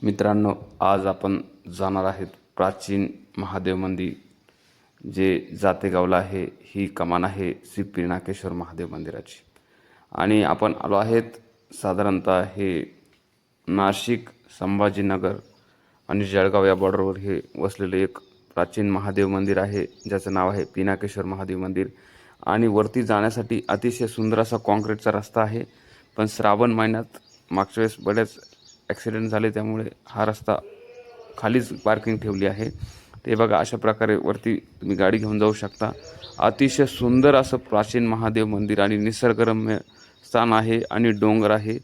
मित्रांनो, आज आपण जाणार आहेत प्राचीन महादेव मंदिर जे जातेगावला आहे. ही कमान आहे श्री पिनाकेश्वर महादेव मंदिराची आणि आपण आलो आहेत साधारणतः हे नाशिक, संभाजीनगर आणि जळगाव या बॉर्डरवर हे वसलेले एक प्राचीन महादेव मंदिर आहे, ज्याचं नाव आहे पिनाकेश्वर महादेव मंदिर. आणि वरती जाण्यासाठी अतिशय सुंदर असा कॉन्क्रीटचा रस्ता आहे. पण श्रावण महिन्यात मागच्या वेळेस बरेच ॲक्सिडेंट झाले, त्यामुळे हा रस्ता खालीच पार्किंग ठेवली आहे. ते बघा, अशा प्रकारे वरती तुम्ही गाडी घेऊन जाऊ शकता. अतिशय सुंदर असं प्राचीन महादेव मंदिर आणि निसर्गरम्य स्थान आहे आणि डोंगर आहे.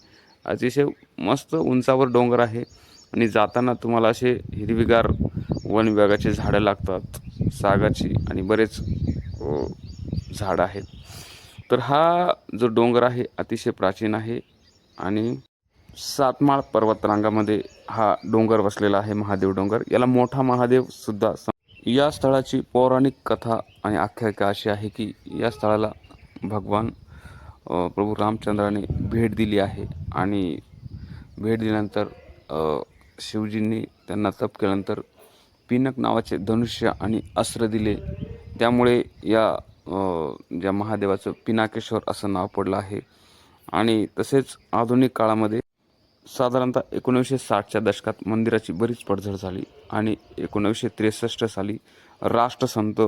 अतिशय मस्त उंचावर डोंगर आहे आणि जाताना तुम्हाला असे हिरवीगार वन विभागाची झाडं लागतात, सागाची आणि बरेच झाडं आहेत. तर हा जो डोंगर आहे अतिशय प्राचीन आहे आणि सातमाळ पर्वतरांगामध्ये हा डोंगर वसलेला आहे, महादेव डोंगर. याला मोठा महादेव सुद्धा. या स्थळाची पौराणिक कथा आणि आख्यायिका अशी आहे की या स्थळाला भगवान प्रभू रामचंद्राने भेट दिली आहे आणि भेट दिल्यानंतर शिवजींनी त्यांना तप केल्यानंतर पिनक नावाचे धनुष्य आणि अस्त्र दिले. त्यामुळे या ज्या महादेवाचं पिनाकेश्वर असं नाव पडलं आहे. आणि तसेच आधुनिक काळामध्ये साधारणतः 1960च्या दशकात मंदिराची बरीच पडझड झाली आणि 1963 साली राष्ट्रसंत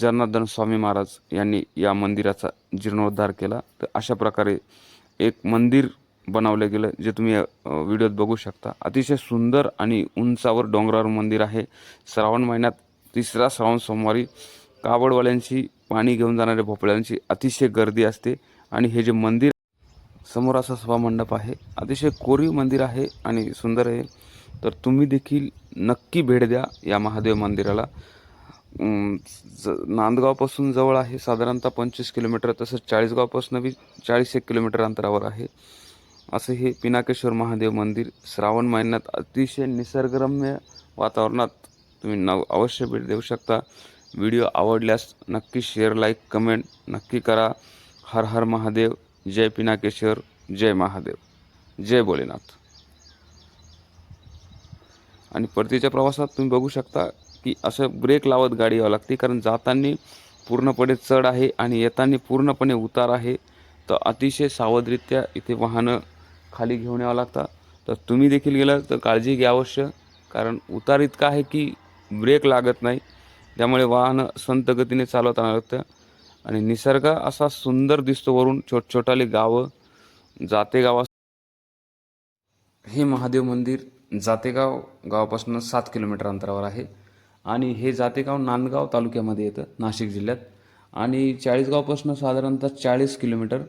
जनार्दन स्वामी महाराज यांनी या मंदिराचा जीर्णोद्धार केला. तर अशा प्रकारे एक मंदिर बनवलं गेलं, जे तुम्ही व्हिडिओत बघू शकता. अतिशय सुंदर आणि उंचावर डोंगरावर मंदिर आहे. श्रावण महिन्यात 3रा श्रावण सोमवारी कावडवाल्यांची, पाणी घेऊन जाणाऱ्या भोपळ्यांची अतिशय गर्दी असते. आणि हे जे मंदिर समोर असा सभामंडप आहे, अतिशय कोरीव मंदिर आहे आणि सुंदर आहे. तर तुम्ही देखील नक्की भेट द्या या महादेव मंदिराला. नांदगावपासून जवळ आहे, साधारणतः 25 किलोमीटर. तसंच चाळीसगावपासून बी 40-1 किलोमीटर अंतरावर आहे असं हे पिनाकेश्वर महादेव मंदिर. श्रावण महिन्यात अतिशय निसर्गरम्य वातावरणात तुम्ही अवश्य भेट देऊ शकता. व्हिडिओ आवडल्यास नक्की शेअर, लाईक, कमेंट नक्की करा. हर हर महादेव, जय पिनाकेश्वर, जय महादेव, जय भोलेनाथ. आणि परतीच्या प्रवासात तुम्ही बघू शकता की असं ब्रेक लावत गाडी यावं लागते, कारण जाताना पूर्णपणे चढ आहे आणि येताना पूर्णपणे उतार आहे. तर अतिशय सावधरित्या इथे वाहनं खाली घेऊन यावं लागतात. तर तुम्ही देखील गेलं तर काळजी घ्या अवश्य, कारण उतार इतका आहे की ब्रेक लागत नाही. त्यामुळे वाहनं संत गतीने चालवत आणावं लागतं. आणि निसर्ग असा सुंदर दिसतो वरून. छोटछोटाली गावं, जातेगाव. हे महादेव मंदिर जातेगाव गावापासून 7 किलोमीटर अंतरावर आहे आणि हे जातेगाव नांदगाव तालुक्यामध्ये येतं, नाशिक जिल्ह्यात. आणि चाळीसगावपासून साधारणतः 40 किलोमीटर